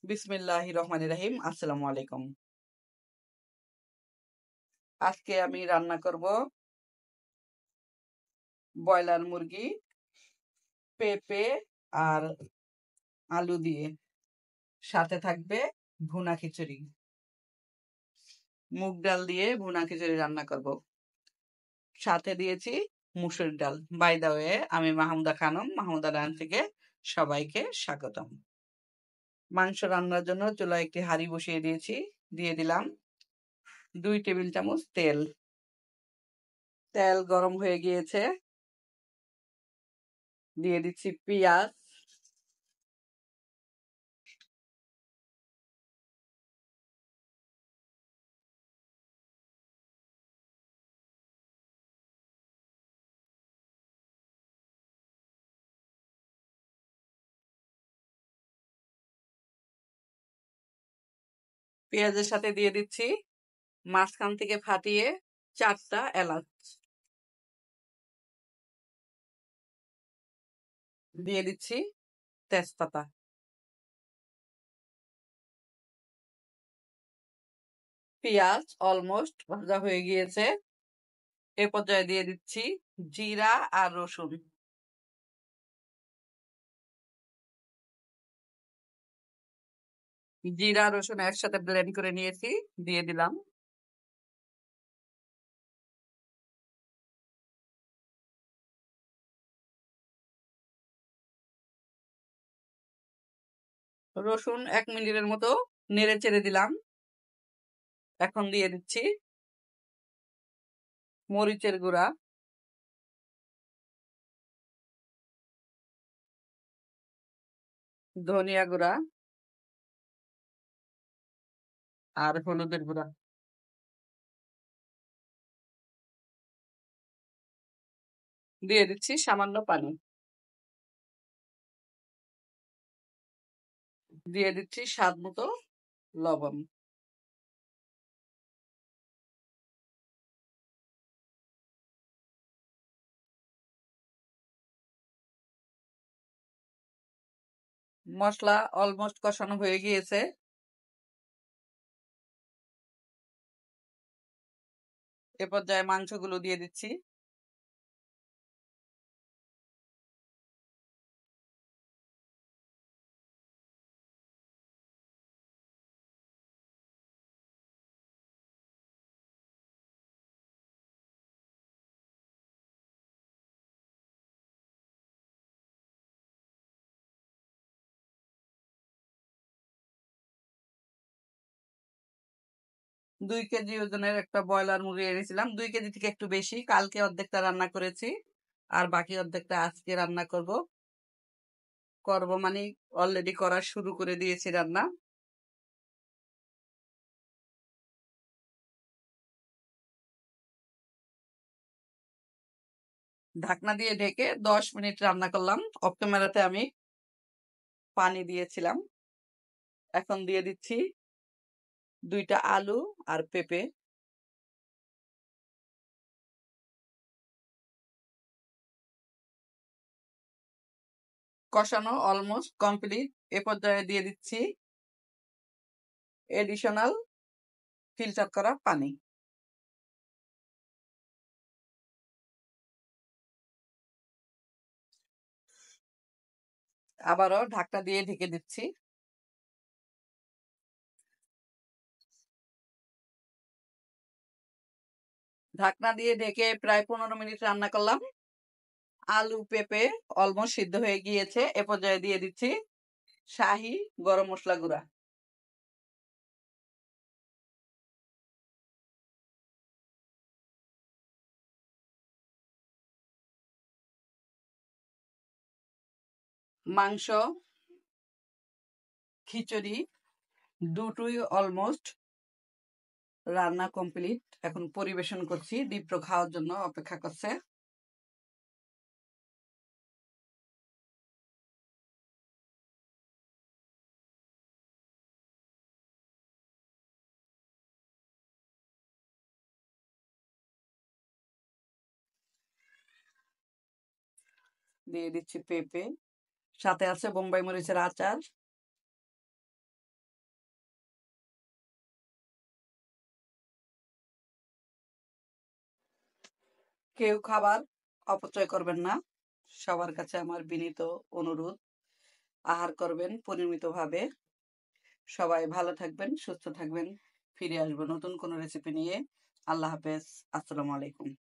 বিসমিল্লাহির রহমানির রহিম। আসসালামু আলাইকুম। আজকে আমি রান্না করব ব্রয়লার মুরগি, পেঁপে আর আলু দিয়ে। সাথে থাকবে ভুনা খিচুড়ি। মুগ ডাল দিয়ে ভুনা খিচুড়ি রান্না করব। সাথে দিয়েছি মুসুর ডাল। বাই দ্য ওয়ে, আমি মাহমুদা খানম, মাহমুদা রান থেকে সবাইকে স্বাগতম। মাংস রান্নার জন্য চুলায় একটি হাঁড়ি বসিয়ে দিয়েছি। দিয়ে দিলাম 2 টেবিল চামচ তেল। তেল গরম হয়ে গিয়েছে। দিয়ে দিচ্ছি পেঁয়াজ, পেঁয়াজের সাথে দিয়ে দিচ্ছি মাঝখান থেকে ফাটিয়ে 4টা এলাচ। দিয়ে দিচ্ছি তেজপাতা। পেঁয়াজ অলমোস্ট ভাজা হয়ে গিয়েছে। এ পর্যায়ে দিয়ে দিচ্ছি জিরা আর রসুন। জিরা রসুন একসাথে ব্লেন্ড করে নিয়েছি, দিয়ে দিলাম। রসুন 1 মিনিটের মতো নেড়ে চেড়ে দিলাম। এখন দিয়ে দিচ্ছি মরিচের গুঁড়া, ধনিয়া গুঁড়া আর হলুদের গুঁড়া। দিয়ে দিচ্ছি সামান্য পানি। দিয়ে দিচ্ছি স্বাদ মতো লবণ। মশলা অলমোস্ট কষানো হয়ে গিয়েছে। এ পর্যায়ে মাংসগুলো দিয়ে দিচ্ছি। দুই কেজি ওজনের একটা ব্রয়লার মুরগি এনেছিলাম। 2 কেজি থেকে একটু বেশি। কালকে অর্ধেকটা রান্না করেছি, আর বাকি অর্ধেকটা আজকে রান্না করব। মানে অলরেডি করা শুরু করে দিয়েছি রান্না। ঢাকনা দিয়ে ঢেকে 10 মিনিট রান্না করলাম। অফ ক্যামেরাতে আমি পানি দিয়েছিলাম। এখন দিয়ে দিচ্ছি 2টা আলু আর পেঁপে। কষানো অলমোস্ট কমপ্লিট। এ পর্যায়ে দিয়ে দিচ্ছি এডিশনাল ফিল্টার করা পানি। আবারও ঢাকনা দিয়ে ঢেকে দিচ্ছি। ঢাকনা দিয়ে ঢেকে প্রায় 15 মিনিট রান্না করলাম। আলু পেঁপে অলমোস্ট সিদ্ধ হয়ে গিয়েছে। এ পর্যায়ে দিয়ে দিচ্ছি শাহি গরম মশলা গুঁড়া। মাংস, খিচুড়ি দুটোই অলমোস্ট রান্না কমপ্লিট। এখন পরিবেশন করছি। দীপ্র খাওয়ার জন্য অপেক্ষা করছে। দিয়ে দিচ্ছি পেঁপে, সাথে আছে বোম্বাই মরিচের আচার। কেউ খাবার অপচয় করবেন না। সবার কাছে আমার বিনীত অনুরোধ, আহার করবেন পরিমিতভাবে। সবাই ভালো থাকবেন, সুস্থ থাকবেন। ফিরে আসবো নতুন কোনো রেসিপি নিয়ে। আল্লাহ হাফেজ। আসসালামু আলাইকুম।